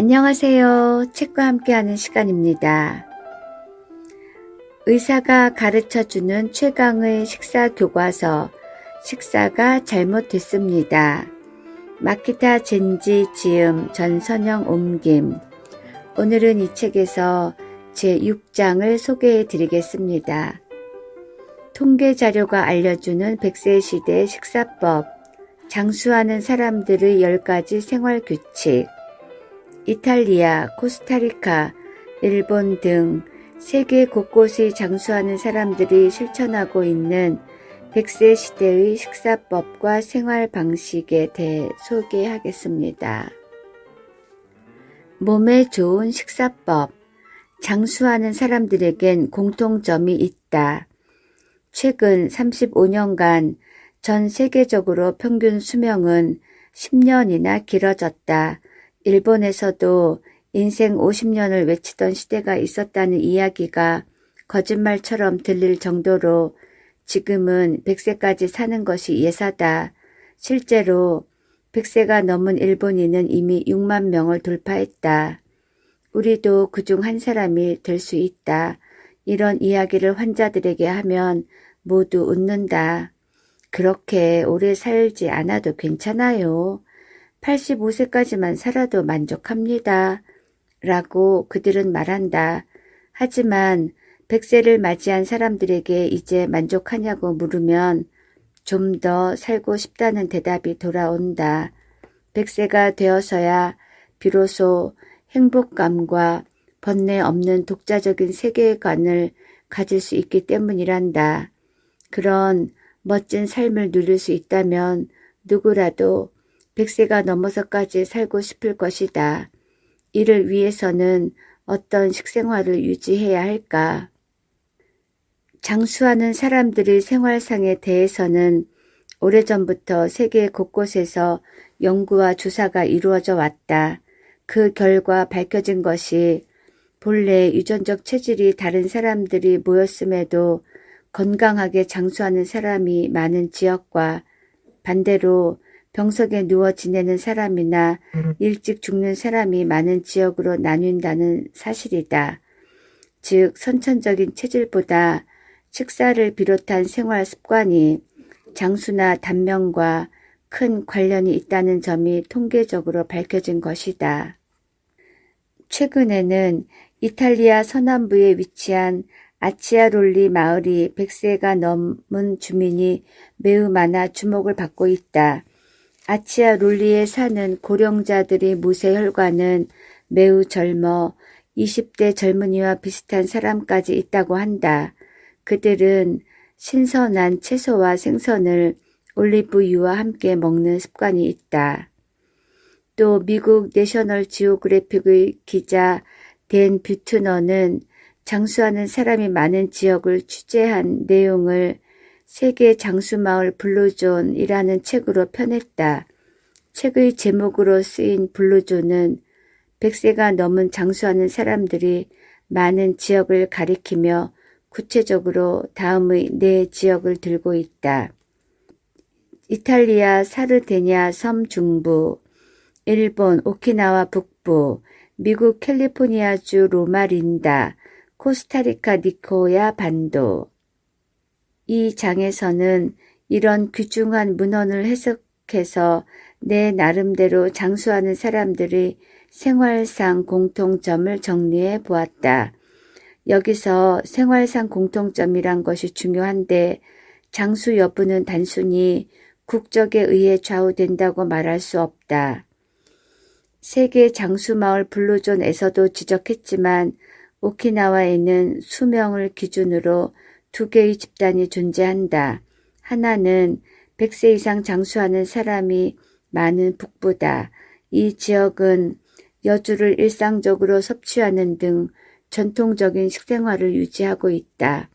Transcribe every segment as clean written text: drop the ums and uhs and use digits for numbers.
안녕하세요. 책과 함께하는 시간입니다. 의사가 가르쳐주는 최강의 식사 교과서, 식사가 잘못됐습니다. 마키타 젠지 지음, 전선영 옮김. 오늘은 이 책에서 제6장을 소개해 드리겠습니다. 통계 자료가 알려주는 100세 시대 식사법, 장수하는 사람들의 10가지 생활규칙. 이탈리아, 코스타리카, 일본 등 세계 곳곳의 장수하는 사람들이 실천하고 있는 100세 시대의 식사법과 생활 방식에 대해 소개하겠습니다. 몸에 좋은 식사법, 장수하는 사람들에겐 공통점이 있다. 최근 35년간 전 세계적으로 평균 수명은 10년이나 길어졌다. 일본에서도 인생 50년을 외치던 시대가 있었다는 이야기가 거짓말처럼 들릴 정도로 지금은 100세까지 사는 것이 예사다. 실제로 100세가 넘은 일본인은 이미 6만 명을 돌파했다. 우리도 그중 한 사람이 될 수 있다. 이런 이야기를 환자들에게 하면 모두 웃는다. 그렇게 오래 살지 않아도 괜찮아요. 85세까지만 살아도 만족합니다. 라고 그들은 말한다. 하지만 100세를 맞이한 사람들에게 이제 만족하냐고 물으면 좀 더 살고 싶다는 대답이 돌아온다. 100세가 되어서야 비로소 행복감과 번뇌 없는 독자적인 세계관을 가질 수 있기 때문이란다. 그런 멋진 삶을 누릴 수 있다면 누구라도 100세가 넘어서까지 살고 싶을 것이다. 이를 위해서는 어떤 식생활을 유지해야 할까? 장수하는 사람들의 생활상에 대해서는 오래전부터 세계 곳곳에서 연구와 조사가 이루어져 왔다. 그 결과 밝혀진 것이 본래 유전적 체질이 다른 사람들이 모였음에도 건강하게 장수하는 사람이 많은 지역과 반대로 병석에 누워 지내는 사람이나 일찍 죽는 사람이 많은 지역으로 나뉜다는 사실이다. 즉 선천적인 체질보다 식사를 비롯한 생활 습관이 장수나 단명과 큰 관련이 있다는 점이 통계적으로 밝혀진 것이다. 최근에는 이탈리아 서남부에 위치한 아치아롤리 마을이 100세가 넘은 주민이 매우 많아 주목을 받고 있다. 아치아롤리에 사는 고령자들의 무쇠 혈관은 매우 젊어 20대 젊은이와 비슷한 사람까지 있다고 한다. 그들은 신선한 채소와 생선을 올리브유와 함께 먹는 습관이 있다. 또 미국 내셔널 지오그래픽의 기자 댄 뷰트너는 장수하는 사람이 많은 지역을 취재한 내용을 세계 장수마을 블루존이라는 책으로 펴냈다. 책의 제목으로 쓰인 블루존은 100세가 넘은 장수하는 사람들이 많은 지역을 가리키며 구체적으로 다음의 4지역을 들고 있다. 이탈리아 사르데냐 섬 중부, 일본 오키나와 북부, 미국 캘리포니아주 로마린다, 코스타리카 니코야 반도. 이 장에서는 이런 귀중한 문헌을 해석해서 내 나름대로 장수하는 사람들의 생활상 공통점을 정리해 보았다. 여기서 생활상 공통점이란 것이 중요한데 장수 여부는 단순히 국적에 의해 좌우된다고 말할 수 없다. 세계 장수마을 블루존에서도 지적했지만 오키나와에는 수명을 기준으로 2개의 집단이 존재한다. 하나는 100세 이상 장수하는 사람이 많은 북부다. 이 지역은 여주를 일상적으로 섭취하는 등 전통적인 식생활을 유지하고 있다.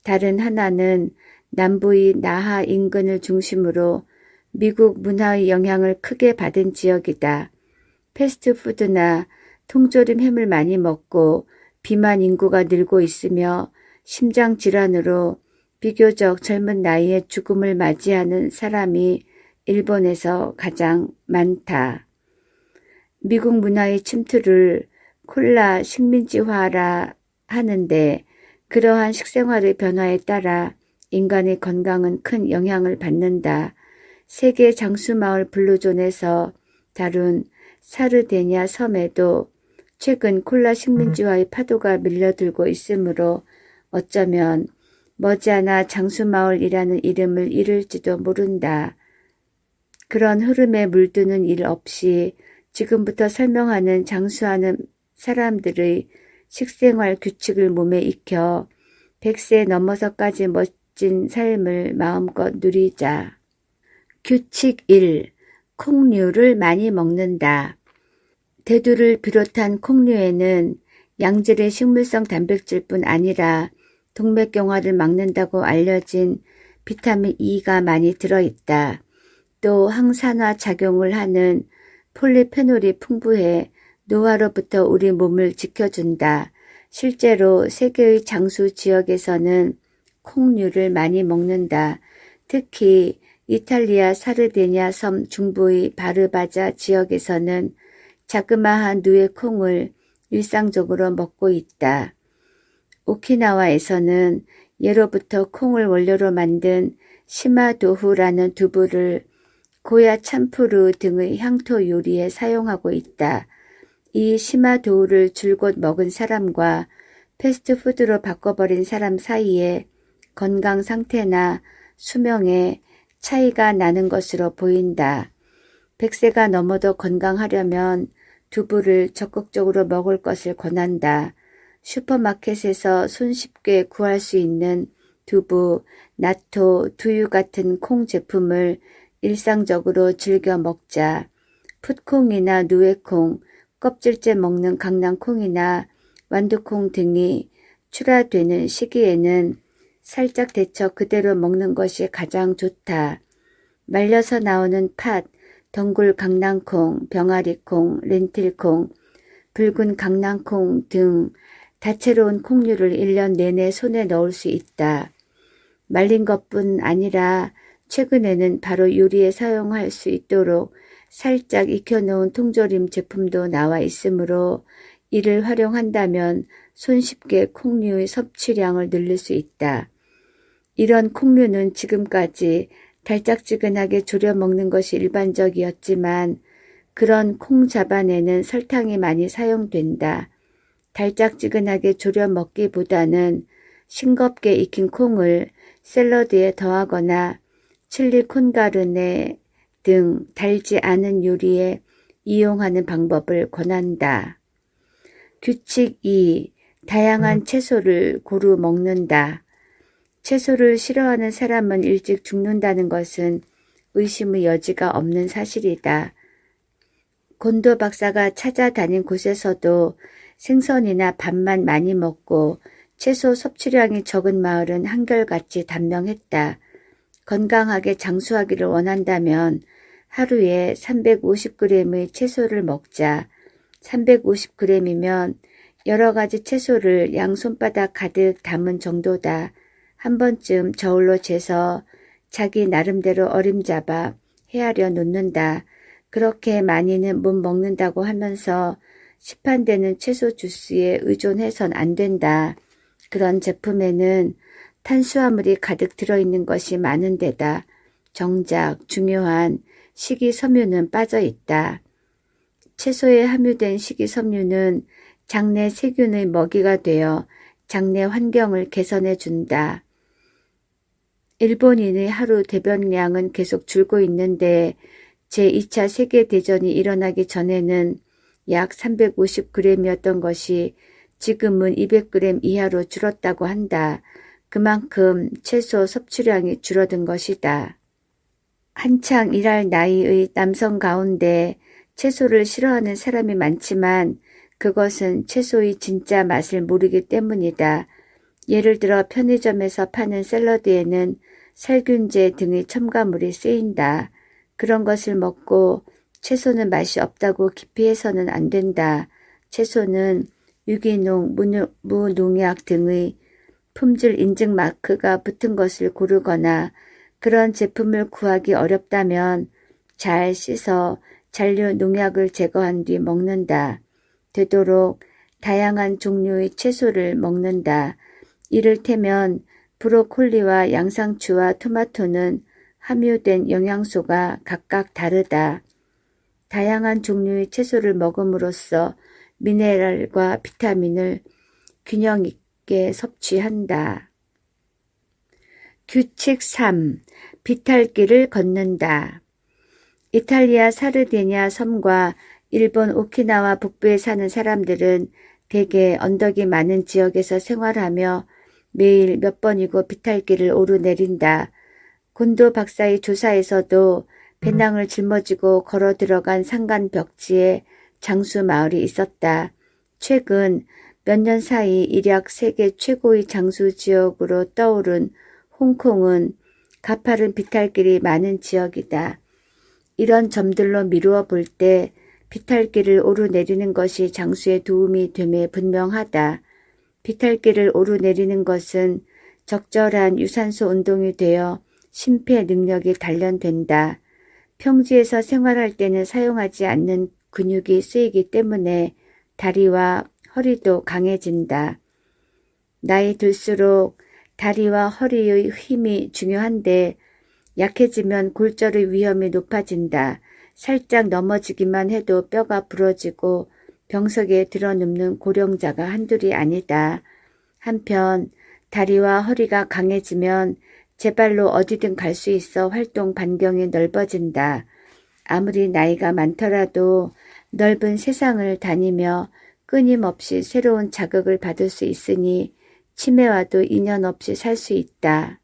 다른 하나는 남부의 나하 인근을 중심으로 미국 문화의 영향을 크게 받은 지역이다. 패스트푸드나 통조림 햄을 많이 먹고 비만 인구가 늘고 있으며 심장질환으로 비교적 젊은 나이에 죽음을 맞이하는 사람이 일본에서 가장 많다. 미국 문화의 침투를 콜라 식민지화라 하는데 그러한 식생활의 변화에 따라 인간의 건강은 큰 영향을 받는다. 세계 장수마을 블루존에서 다룬 사르데냐 섬에도 최근 콜라 식민지화의 파도가 밀려들고 있으므로 어쩌면 머지않아 장수마을이라는 이름을 잃을지도 모른다. 그런 흐름에 물드는 일 없이 지금부터 설명하는 장수하는 사람들의 식생활 규칙을 몸에 익혀 100세 넘어서까지 멋진 삶을 마음껏 누리자. 규칙 1. 콩류를 많이 먹는다. 대두를 비롯한 콩류에는 양질의 식물성 단백질뿐 아니라 동맥경화를 막는다고 알려진 비타민 E가 많이 들어있다. 또 항산화 작용을 하는 폴리페놀이 풍부해 노화로부터 우리 몸을 지켜준다. 실제로 세계의 장수 지역에서는 콩류를 많이 먹는다. 특히 이탈리아 사르데냐 섬 중부의 바르바자 지역에서는 자그마한 누에콩을 일상적으로 먹고 있다. 오키나와에서는 예로부터 콩을 원료로 만든 시마도후라는 두부를 고야 참푸르 등의 향토 요리에 사용하고 있다. 이 시마도후를 줄곧 먹은 사람과 패스트푸드로 바꿔버린 사람 사이에 건강 상태나 수명에 차이가 나는 것으로 보인다. 100세가 넘어도 건강하려면 두부를 적극적으로 먹을 것을 권한다. 슈퍼마켓에서 손쉽게 구할 수 있는 두부, 나토, 두유 같은 콩 제품을 일상적으로 즐겨 먹자. 풋콩이나 누에콩, 껍질째 먹는 강낭콩이나 완두콩 등이 출하되는 시기에는 살짝 데쳐 그대로 먹는 것이 가장 좋다. 말려서 나오는 팥, 덩굴 강낭콩, 병아리콩, 렌틸콩, 붉은 강낭콩 등 다채로운 콩류를 1년 내내 손에 넣을 수 있다. 말린 것뿐 아니라 최근에는 바로 요리에 사용할 수 있도록 살짝 익혀놓은 통조림 제품도 나와 있으므로 이를 활용한다면 손쉽게 콩류의 섭취량을 늘릴 수 있다. 이런 콩류는 지금까지 달짝지근하게 졸여 먹는 것이 일반적이었지만 그런 콩 자반에는 설탕이 많이 사용된다. 달짝지근하게 졸여 먹기보다는 싱겁게 익힌 콩을 샐러드에 더하거나 칠리 콘가르네 등 달지 않은 요리에 이용하는 방법을 권한다. 규칙 2. 다양한 채소를 고루 먹는다. 채소를 싫어하는 사람은 일찍 죽는다는 것은 의심의 여지가 없는 사실이다. 곤도 박사가 찾아다닌 곳에서도 생선이나 밥만 많이 먹고 채소 섭취량이 적은 마을은 한결같이 단명했다. 건강하게 장수하기를 원한다면 하루에 350g의 채소를 먹자. 350g이면 여러 가지 채소를 양손바닥 가득 담은 정도다. 한 번쯤 저울로 재서 자기 나름대로 어림잡아 헤아려 놓는다. 그렇게 많이는 못 먹는다고 하면서 시판되는 채소 주스에 의존해선 안 된다. 그런 제품에는 탄수화물이 가득 들어있는 것이 많은 데다 정작 중요한 식이섬유는 빠져 있다. 채소에 함유된 식이섬유는 장내 세균의 먹이가 되어 장내 환경을 개선해 준다. 일본인의 하루 대변량은 계속 줄고 있는데 제2차 세계대전이 일어나기 전에는 약 350g이었던 것이 지금은 200g 이하로 줄었다고 한다. 그만큼 채소 섭취량이 줄어든 것이다. 한창 일할 나이의 남성 가운데 채소를 싫어하는 사람이 많지만 그것은 채소의 진짜 맛을 모르기 때문이다. 예를 들어 편의점에서 파는 샐러드에는 살균제 등의 첨가물이 쓰인다. 그런 것을 먹고 채소는 맛이 없다고 기피해서는 안 된다. 채소는 유기농, 무농약 등의 품질 인증 마크가 붙은 것을 고르거나 그런 제품을 구하기 어렵다면 잘 씻어 잔류 농약을 제거한 뒤 먹는다. 되도록 다양한 종류의 채소를 먹는다. 이를테면 브로콜리와 양상추와 토마토는 함유된 영양소가 각각 다르다. 다양한 종류의 채소를 먹음으로써 미네랄과 비타민을 균형 있게 섭취한다. 규칙 3. 비탈길을 걷는다. 이탈리아 사르디냐 섬과 일본 오키나와 북부에 사는 사람들은 대개 언덕이 많은 지역에서 생활하며 매일 몇 번이고 비탈길을 오르내린다. 곤도 박사의 조사에서도 배낭을 짊어지고 걸어 들어간 산간 벽지에 장수 마을이 있었다. 최근 몇 년 사이 일약 세계 최고의 장수 지역으로 떠오른 홍콩은 가파른 비탈길이 많은 지역이다. 이런 점들로 미루어 볼 때 비탈길을 오르내리는 것이 장수에 도움이 됨에 분명하다. 비탈길을 오르내리는 것은 적절한 유산소 운동이 되어 심폐 능력이 단련된다. 평지에서 생활할 때는 사용하지 않는 근육이 쓰이기 때문에 다리와 허리도 강해진다. 나이 들수록 다리와 허리의 힘이 중요한데 약해지면 골절의 위험이 높아진다. 살짝 넘어지기만 해도 뼈가 부러지고 병석에 들어눕는 고령자가 한둘이 아니다. 한편 다리와 허리가 강해지면 제발로 어디든 갈 수 있어 활동 반경이 넓어진다. 아무리 나이가 많더라도 넓은 세상을 다니며 끊임없이 새로운 자극을 받을 수 있으니 치매와도 인연 없이 살 수 있다.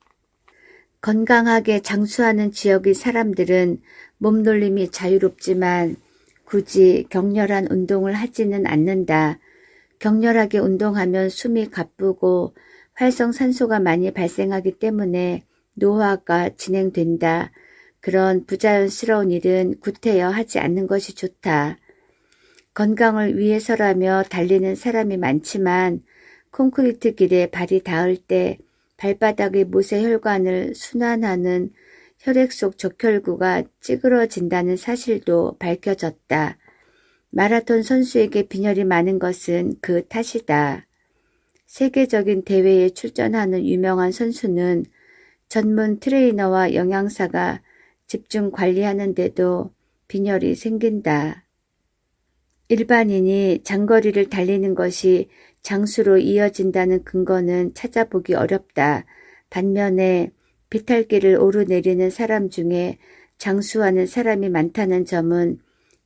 건강하게 장수하는 지역의 사람들은 몸놀림이 자유롭지만 굳이 격렬한 운동을 하지는 않는다. 격렬하게 운동하면 숨이 가쁘고 활성산소가 많이 발생하기 때문에 노화가 진행된다. 그런 부자연스러운 일은 구태여 하지 않는 것이 좋다. 건강을 위해서라며 달리는 사람이 많지만 콘크리트 길에 발이 닿을 때 발바닥의 모세혈관을 순환하는 혈액 속 적혈구가 찌그러진다는 사실도 밝혀졌다. 마라톤 선수에게 빈혈이 많은 것은 그 탓이다. 세계적인 대회에 출전하는 유명한 선수는 전문 트레이너와 영양사가 집중 관리하는데도 빈혈이 생긴다. 일반인이 장거리를 달리는 것이 장수로 이어진다는 근거는 찾아보기 어렵다. 반면에 비탈길을 오르내리는 사람 중에 장수하는 사람이 많다는 점은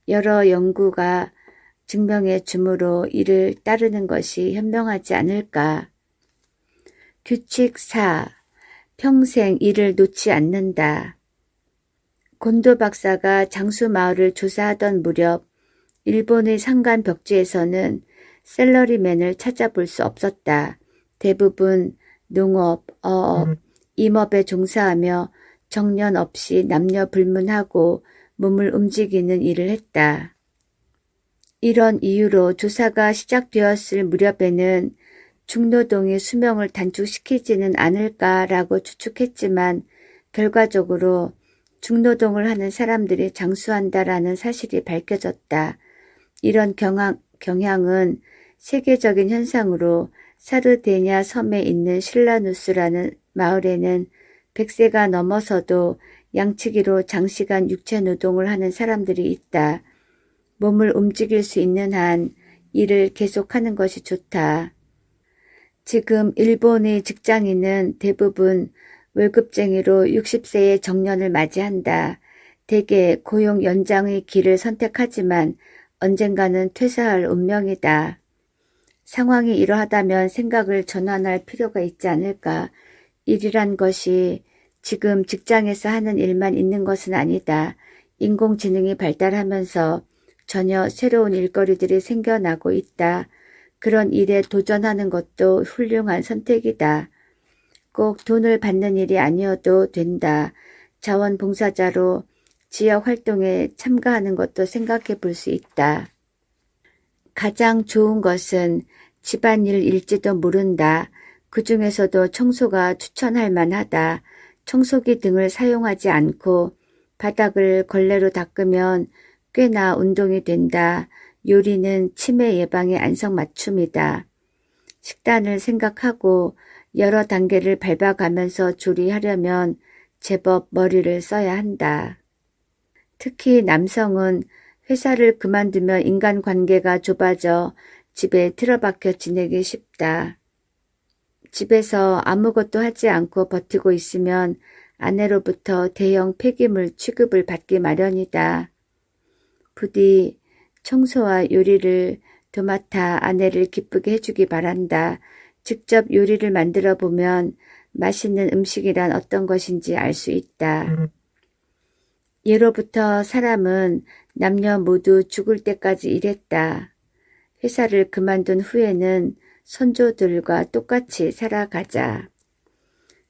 여러 연구가 증명해 주므로 이를 따르는 것이 현명하지 않을까. 규칙 4. 평생 이를 놓지 않는다. 곤도 박사가 장수 마을을 조사하던 무렵 일본의 산간 벽지에서는 셀러리맨을 찾아볼 수 없었다. 대부분 농업, 어업, 임업에 종사하며 정년 없이 남녀 불문하고 몸을 움직이는 일을 했다. 이런 이유로 조사가 시작되었을 무렵에는 중노동이 수명을 단축시키지는 않을까라고 추측했지만 결과적으로 중노동을 하는 사람들이 장수한다라는 사실이 밝혀졌다. 이런 경향은 세계적인 현상으로 사르데냐 섬에 있는 실라누스라는 마을에는 100세가 넘어서도 양치기로 장시간 육체 노동을 하는 사람들이 있다. 몸을 움직일 수 있는 한 일을 계속하는 것이 좋다. 지금 일본의 직장인은 대부분 월급쟁이로 60세의 정년을 맞이한다. 대개 고용 연장의 길을 선택하지만 언젠가는 퇴사할 운명이다. 상황이 이러하다면 생각을 전환할 필요가 있지 않을까. 일이란 것이 지금 직장에서 하는 일만 있는 것은 아니다. 인공지능이 발달하면서 전혀 새로운 일거리들이 생겨나고 있다. 그런 일에 도전하는 것도 훌륭한 선택이다. 꼭 돈을 받는 일이 아니어도 된다. 자원봉사자로 지역 활동에 참가하는 것도 생각해 볼 수 있다. 가장 좋은 것은 집안일일지도 모른다. 그 중에서도 청소가 추천할 만하다. 청소기 등을 사용하지 않고 바닥을 걸레로 닦으면 꽤나 운동이 된다. 요리는 치매 예방의 안성맞춤이다. 식단을 생각하고 여러 단계를 밟아가면서 조리하려면 제법 머리를 써야 한다. 특히 남성은 회사를 그만두면 인간관계가 좁아져 집에 틀어박혀 지내기 쉽다. 집에서 아무것도 하지 않고 버티고 있으면 아내로부터 대형 폐기물 취급을 받기 마련이다. 부디 청소와 요리를 도맡아 아내를 기쁘게 해주기 바란다. 직접 요리를 만들어 보면 맛있는 음식이란 어떤 것인지 알 수 있다. 예로부터 사람은 남녀 모두 죽을 때까지 일했다. 회사를 그만둔 후에는 선조들과 똑같이 살아가자.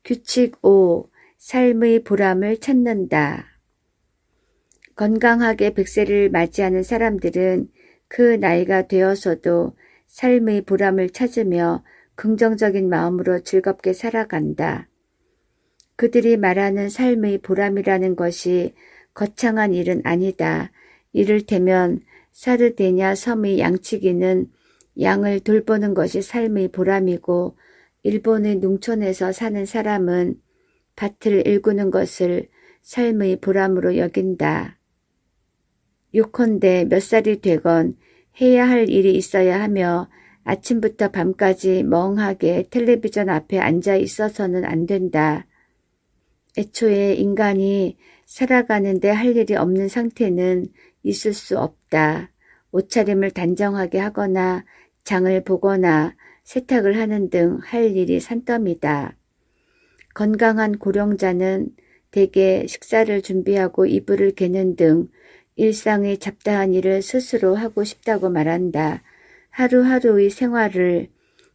규칙 5. 삶의 보람을 찾는다. 건강하게 100세를 맞이하는 사람들은 그 나이가 되어서도 삶의 보람을 찾으며 긍정적인 마음으로 즐겁게 살아간다. 그들이 말하는 삶의 보람이라는 것이 거창한 일은 아니다. 이를테면 사르데냐 섬의 양치기는 양을 돌보는 것이 삶의 보람이고, 일본의 농촌에서 사는 사람은 밭을 일구는 것을 삶의 보람으로 여긴다. 요컨대 몇 살이 되건 해야 할 일이 있어야 하며 아침부터 밤까지 멍하게 텔레비전 앞에 앉아 있어서는 안 된다. 애초에 인간이 살아가는데 할 일이 없는 상태는 있을 수 없다. 옷차림을 단정하게 하거나 장을 보거나 세탁을 하는 등 할 일이 산더미다. 건강한 고령자는 대개 식사를 준비하고 이불을 개는 등 일상의 잡다한 일을 스스로 하고 싶다고 말한다. 하루하루의 생활을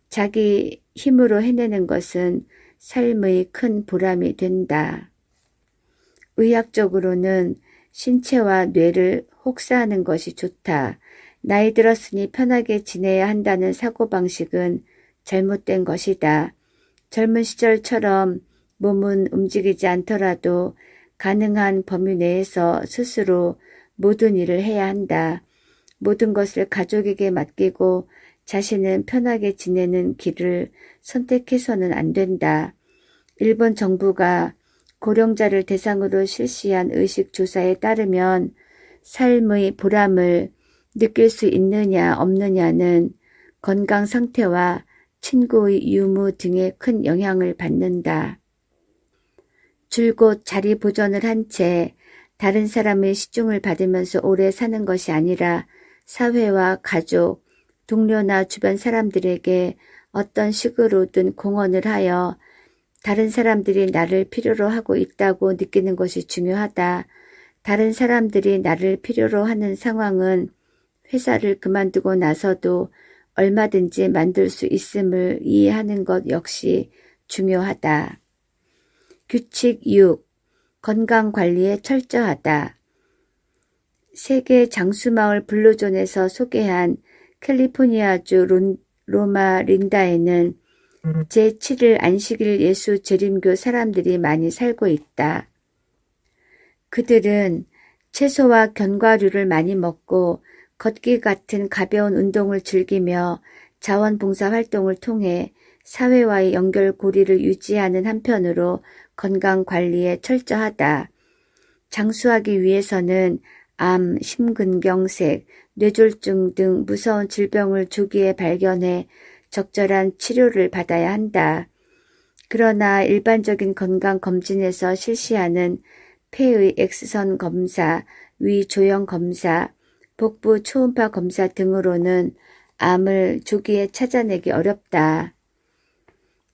자기 힘으로 해내는 것은 삶의 큰 보람이 된다. 의학적으로는 신체와 뇌를 혹사하는 것이 좋다. 나이 들었으니 편하게 지내야 한다는 사고방식은 잘못된 것이다. 젊은 시절처럼 몸은 움직이지 않더라도 가능한 범위 내에서 스스로 모든 일을 해야 한다. 모든 것을 가족에게 맡기고 자신은 편하게 지내는 길을 선택해서는 안 된다. 일본 정부가 고령자를 대상으로 실시한 의식조사에 따르면 삶의 보람을 느낄 수 있느냐 없느냐는 건강 상태와 친구의 유무 등에 큰 영향을 받는다. 줄곧 자리 보존을 한 채 다른 사람의 시중을 받으면서 오래 사는 것이 아니라 사회와 가족, 동료나 주변 사람들에게 어떤 식으로든 공헌을 하여 다른 사람들이 나를 필요로 하고 있다고 느끼는 것이 중요하다. 다른 사람들이 나를 필요로 하는 상황은 회사를 그만두고 나서도 얼마든지 만들 수 있음을 이해하는 것 역시 중요하다. 규칙 6. 건강관리에 철저하다. 세계 장수마을 블루존에서 소개한 캘리포니아주 로마 린다에는 제7일 안식일 예수 재림교 사람들이 많이 살고 있다. 그들은 채소와 견과류를 많이 먹고 걷기 같은 가벼운 운동을 즐기며 자원봉사 활동을 통해 사회와의 연결고리를 유지하는 한편으로 건강관리에 철저하다. 장수하기 위해서는 암, 심근경색, 뇌졸중 등 무서운 질병을 조기에 발견해 적절한 치료를 받아야 한다. 그러나 일반적인 건강검진에서 실시하는 폐의 X선 검사, 위 조형 검사, 복부 초음파 검사 등으로는 암을 조기에 찾아내기 어렵다.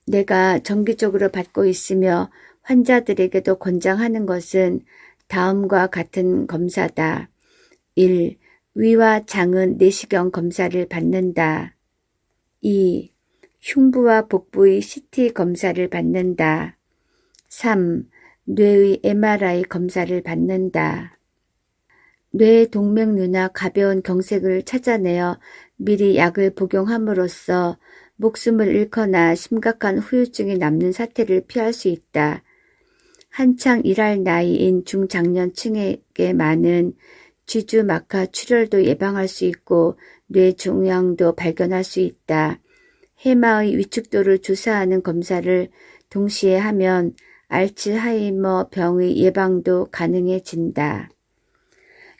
내가 정기적으로 받고 있으며 환자들에게도 권장하는 것은 다음과 같은 검사다. 1. 위와 장은 내시경 검사를 받는다. 2. 흉부와 복부의 CT 검사를 받는다. 3. 뇌의 MRI 검사를 받는다. 뇌 동맥류나 가벼운 경색을 찾아내어 미리 약을 복용함으로써 목숨을 잃거나 심각한 후유증이 남는 사태를 피할 수 있다. 한창 일할 나이인 중장년층에게 많은 쥐주 마카 출혈도 예방할 수 있고 뇌종양도 발견할 수 있다. 해마의 위축도를 조사하는 검사를 동시에 하면 알츠하이머 병의 예방도 가능해진다.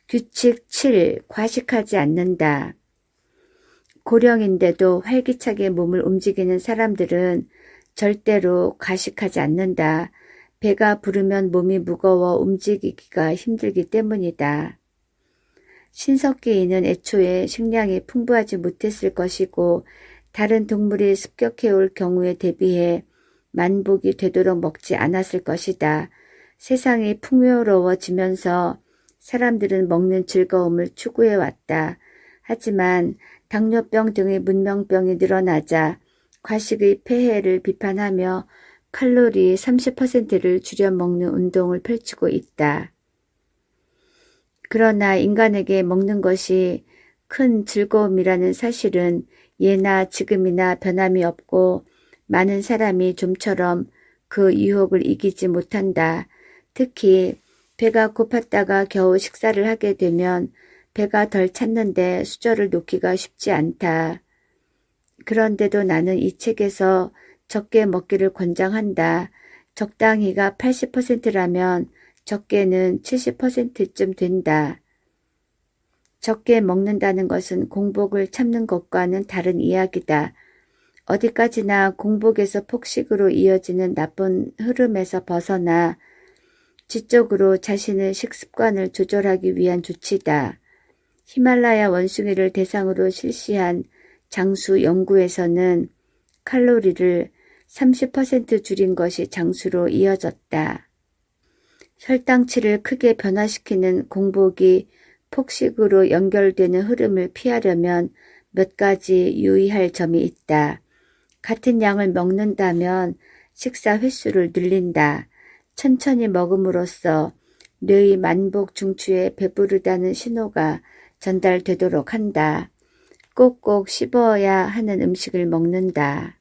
규칙 7. 과식하지 않는다. 고령인데도 활기차게 몸을 움직이는 사람들은 절대로 과식하지 않는다. 배가 부르면 몸이 무거워 움직이기가 힘들기 때문이다. 신석기인은 애초에 식량이 풍부하지 못했을 것이고 다른 동물이 습격해올 경우에 대비해 만복이 되도록 먹지 않았을 것이다. 세상이 풍요로워지면서 사람들은 먹는 즐거움을 추구해왔다. 하지만 당뇨병 등의 문명병이 늘어나자 과식의 폐해를 비판하며 칼로리 30%를 줄여 먹는 운동을 펼치고 있다. 그러나 인간에게 먹는 것이 큰 즐거움이라는 사실은 예나 지금이나 변함이 없고 많은 사람이 좀처럼 그 유혹을 이기지 못한다. 특히 배가 고팠다가 겨우 식사를 하게 되면 배가 덜 찼는데 수저를 놓기가 쉽지 않다. 그런데도 나는 이 책에서 적게 먹기를 권장한다. 적당히가 80%라면 적게는 70%쯤 된다. 적게 먹는다는 것은 공복을 참는 것과는 다른 이야기다. 어디까지나 공복에서 폭식으로 이어지는 나쁜 흐름에서 벗어나 지적으로 자신의 식습관을 조절하기 위한 조치다. 히말라야 원숭이를 대상으로 실시한 장수 연구에서는 칼로리를 30% 줄인 것이 장수로 이어졌다. 혈당치를 크게 변화시키는 공복이 폭식으로 연결되는 흐름을 피하려면 몇 가지 유의할 점이 있다. 같은 양을 먹는다면 식사 횟수를 늘린다. 천천히 먹음으로써 뇌의 만복 중추에 배부르다는 신호가 전달되도록 한다. 꼭꼭 씹어야 하는 음식을 먹는다.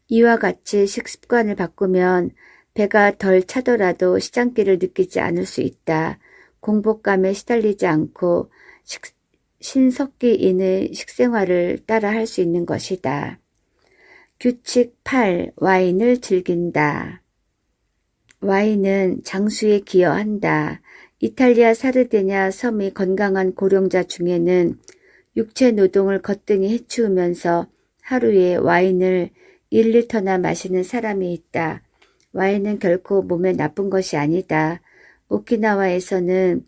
이와 같이 식습관을 바꾸면 배가 덜 차더라도 시장기를 느끼지 않을 수 있다. 공복감에 시달리지 않고 신석기인의 식생활을 따라 할 수 있는 것이다. 규칙 8. 와인을 즐긴다. 와인은 장수에 기여한다. 이탈리아 사르데냐 섬의 건강한 고령자 중에는 육체 노동을 거뜬히 해치우면서 하루에 와인을 1리터나 마시는 사람이 있다. 와인은 결코 몸에 나쁜 것이 아니다. 오키나와에서는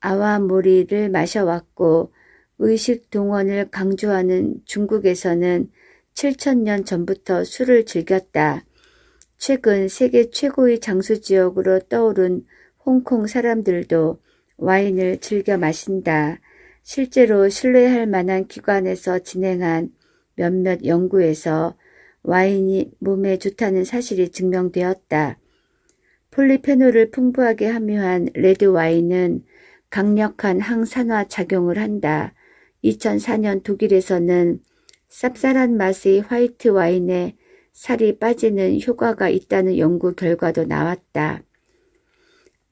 아와모리를 마셔왔고 의식 동원을 강조하는 중국에서는 7,000년 전부터 술을 즐겼다. 최근 세계 최고의 장수 지역으로 떠오른 홍콩 사람들도 와인을 즐겨 마신다. 실제로 신뢰할 만한 기관에서 진행한 몇몇 연구에서 와인이 몸에 좋다는 사실이 증명되었다. 폴리페놀을 풍부하게 함유한 레드 와인은 강력한 항산화 작용을 한다. 2004년 독일에서는 쌉쌀한 맛의 화이트 와인에 살이 빠지는 효과가 있다는 연구 결과도 나왔다.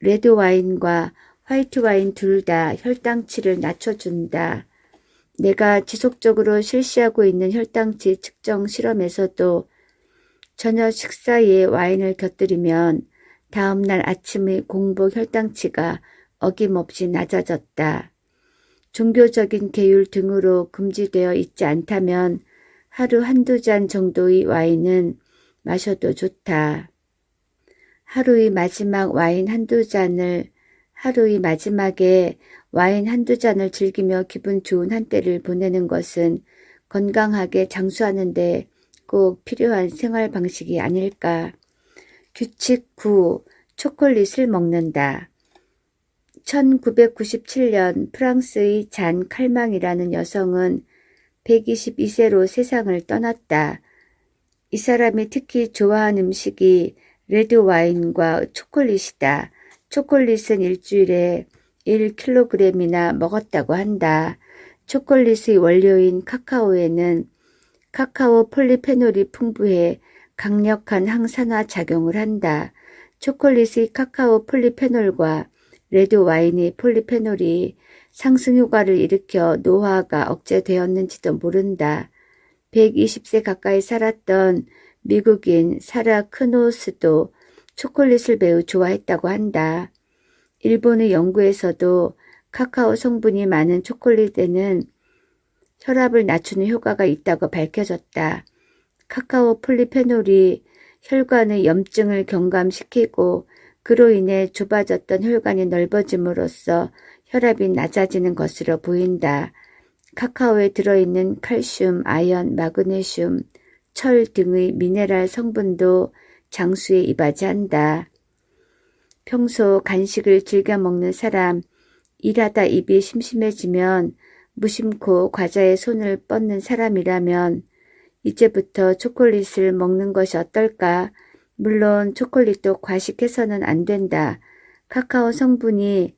레드 와인과 화이트 와인 둘 다 혈당치를 낮춰준다. 내가 지속적으로 실시하고 있는 혈당치 측정 실험에서도 저녁 식사에 와인을 곁들이면 다음날 아침의 공복 혈당치가 어김없이 낮아졌다. 종교적인 계율 등으로 금지되어 있지 않다면 하루 한두 잔 정도의 와인은 마셔도 좋다. 하루의 마지막에 와인 한두 잔을 즐기며 기분 좋은 한때를 보내는 것은 건강하게 장수하는 데 꼭 필요한 생활 방식이 아닐까. 규칙 9. 초콜릿을 먹는다. 1997년 프랑스의 잔 칼망이라는 여성은 122세로 세상을 떠났다. 이 사람이 특히 좋아하는 음식이 레드 와인과 초콜릿이다. 초콜릿은 일주일에 1kg이나 먹었다고 한다. 초콜릿의 원료인 카카오에는 카카오 폴리페놀이 풍부해 강력한 항산화 작용을 한다. 초콜릿의 카카오 폴리페놀과 레드 와인이 폴리페놀이 상승 효과를 일으켜 노화가 억제되었는지도 모른다. 120세 가까이 살았던 미국인 사라 크노스도 초콜릿을 매우 좋아했다고 한다. 일본의 연구에서도 카카오 성분이 많은 초콜릿에는 혈압을 낮추는 효과가 있다고 밝혀졌다. 카카오 폴리페놀이 혈관의 염증을 경감시키고 그로 인해 좁아졌던 혈관이 넓어짐으로써 혈압이 낮아지는 것으로 보인다. 카카오에 들어있는 칼슘, 아연, 마그네슘, 철 등의 미네랄 성분도 장수에 이바지한다. 평소 간식을 즐겨 먹는 사람, 일하다 입이 심심해지면 무심코 과자에 손을 뻗는 사람이라면 이제부터 초콜릿을 먹는 것이 어떨까? 물론 초콜릿도 과식해서는 안 된다. 카카오 성분이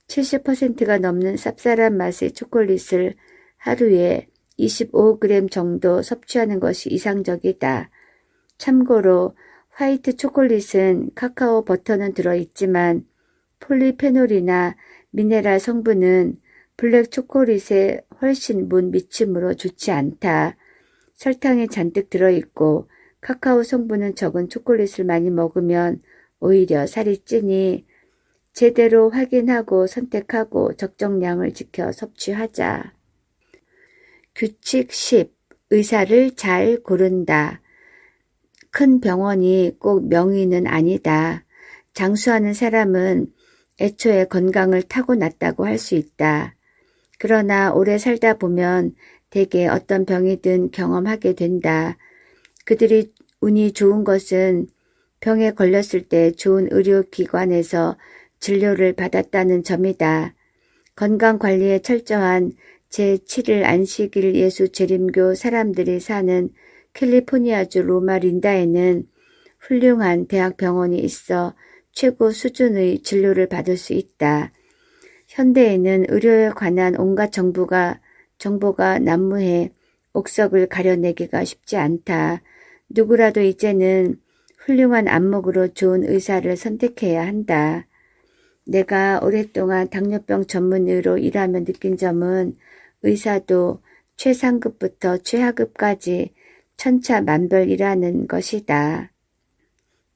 70%가 넘는 쌉쌀한 맛의 초콜릿을 하루에 25g 정도 섭취하는 것이 이상적이다. 참고로 화이트 초콜릿은 카카오 버터는 들어있지만 폴리페놀이나 미네랄 성분은 블랙 초콜릿에 훨씬 못 미치므로 좋지 않다. 설탕이 잔뜩 들어있고 카카오 성분은 적은 초콜릿을 많이 먹으면 오히려 살이 찌니 제대로 확인하고 선택하고 적정량을 지켜 섭취하자. 규칙 10. 의사를 잘 고른다. 큰 병원이 꼭 명의는 아니다. 장수하는 사람은 애초에 건강을 타고났다고 할 수 있다. 그러나 오래 살다 보면 대개 어떤 병이든 경험하게 된다. 그들이 운이 좋은 것은 병에 걸렸을 때 좋은 의료기관에서 진료를 받았다는 점이다. 건강관리에 철저한 제7일 안식일 예수 재림교 사람들이 사는 캘리포니아주 로마 린다에는 훌륭한 대학병원이 있어 최고 수준의 진료를 받을 수 있다. 현대에는 의료에 관한 온갖 정보가 난무해 옥석을 가려내기가 쉽지 않다. 누구라도 이제는 훌륭한 안목으로 좋은 의사를 선택해야 한다. 내가 오랫동안 당뇨병 전문의로 일하며 느낀 점은 의사도 최상급부터 최하급까지 천차만별이라는 것이다.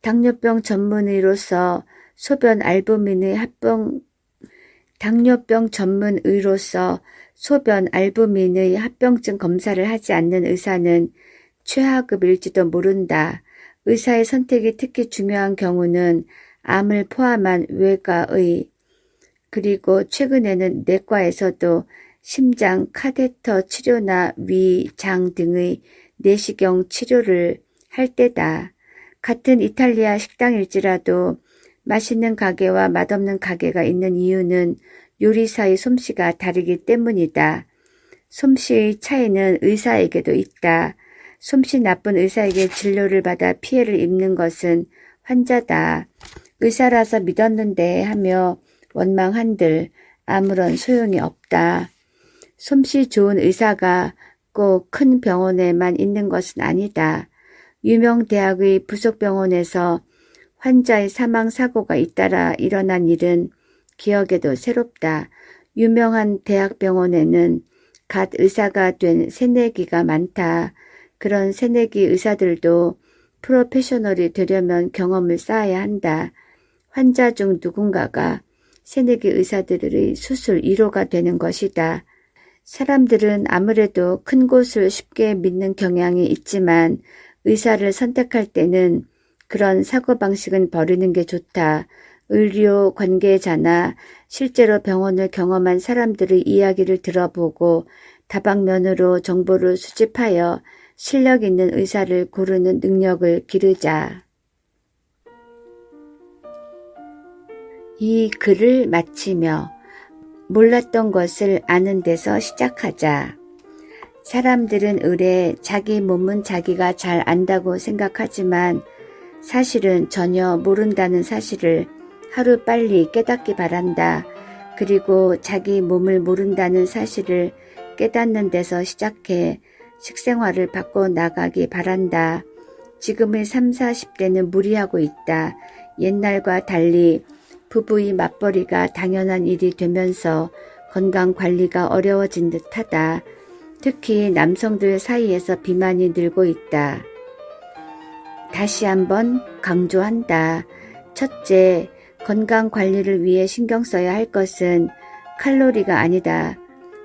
당뇨병 전문의로서 소변 알부민의 합병증 검사를 하지 않는 의사는 최하급일지도 모른다. 의사의 선택이 특히 중요한 경우는 암을 포함한 외과의 그리고 최근에는 내과에서도 심장 카테터 치료나 위, 장 등의 내시경 치료를 할 때다. 같은 이탈리아 식당일지라도 맛있는 가게와 맛없는 가게가 있는 이유는 요리사의 솜씨가 다르기 때문이다. 솜씨의 차이는 의사에게도 있다. 솜씨 나쁜 의사에게 진료를 받아 피해를 입는 것은 환자다. 의사라서 믿었는데 하며 원망한들 아무런 소용이 없다. 솜씨 좋은 의사가 꼭 큰 병원에만 있는 것은 아니다. 유명 대학의 부속 병원에서 환자의 사망 사고가 잇따라 일어난 일은 기억에도 새롭다. 유명한 대학병원에는 갓 의사가 된 새내기가 많다. 그런 새내기 의사들도 프로페셔널이 되려면 경험을 쌓아야 한다. 환자 중 누군가가 새내기 의사들의 수술 1호가 되는 것이다. 사람들은 아무래도 큰 곳을 쉽게 믿는 경향이 있지만 의사를 선택할 때는 그런 사고방식은 버리는 게 좋다. 의료 관계자나 실제로 병원을 경험한 사람들의 이야기를 들어보고 다방면으로 정보를 수집하여 실력 있는 의사를 고르는 능력을 기르자. 이 글을 마치며 몰랐던 것을 아는 데서 시작하자. 사람들은 의례 자기 몸은 자기가 잘 안다고 생각하지만 사실은 전혀 모른다는 사실을 하루빨리 깨닫기 바란다. 그리고 자기 몸을 모른다는 사실을 깨닫는 데서 시작해 식생활을 바꿔 나가기 바란다. 지금의 30, 40대는 무리하고 있다. 옛날과 달리 부부의 맞벌이가 당연한 일이 되면서 건강관리가 어려워진 듯하다. 특히 남성들 사이에서 비만이 늘고 있다. 다시 한번 강조한다. 첫째, 건강관리를 위해 신경 써야 할 것은 칼로리가 아니다.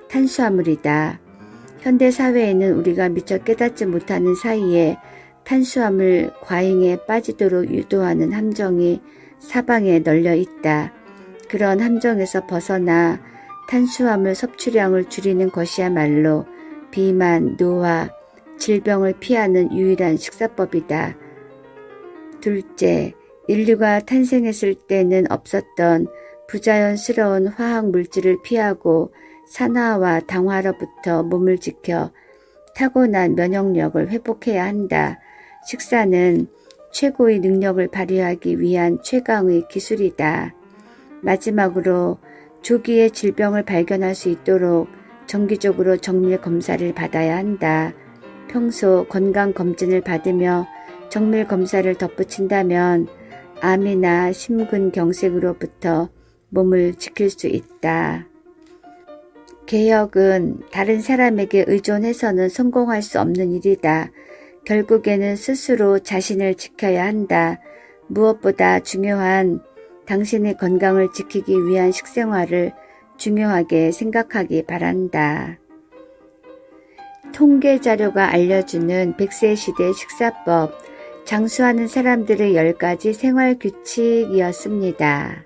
탄수화물이다. 현대사회에는 우리가 미처 깨닫지 못하는 사이에 탄수화물 과잉에 빠지도록 유도하는 함정이 사방에 널려 있다. 그런 함정에서 벗어나 탄수화물 섭취량을 줄이는 것이야말로 비만, 노화, 질병을 피하는 유일한 식사법이다. 둘째, 인류가 탄생했을 때는 없었던 부자연스러운 화학 물질을 피하고 산화와 당화로부터 몸을 지켜 타고난 면역력을 회복해야 한다. 식사는 최고의 능력을 발휘하기 위한 최강의 기술이다. 마지막으로 조기에 질병을 발견할 수 있도록 정기적으로 정밀 검사를 받아야 한다. 평소 건강검진을 받으며 정밀 검사를 덧붙인다면 암이나 심근경색으로부터 몸을 지킬 수 있다. 개혁은 다른 사람에게 의존해서는 성공할 수 없는 일이다. 결국에는 스스로 자신을 지켜야 한다. 무엇보다 중요한 당신의 건강을 지키기 위한 식생활을 중요하게 생각하기 바란다. 통계 자료가 알려주는 100세 시대 식사법, 장수하는 사람들의 10가지 생활 규칙이었습니다.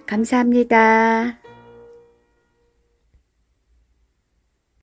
감사합니다.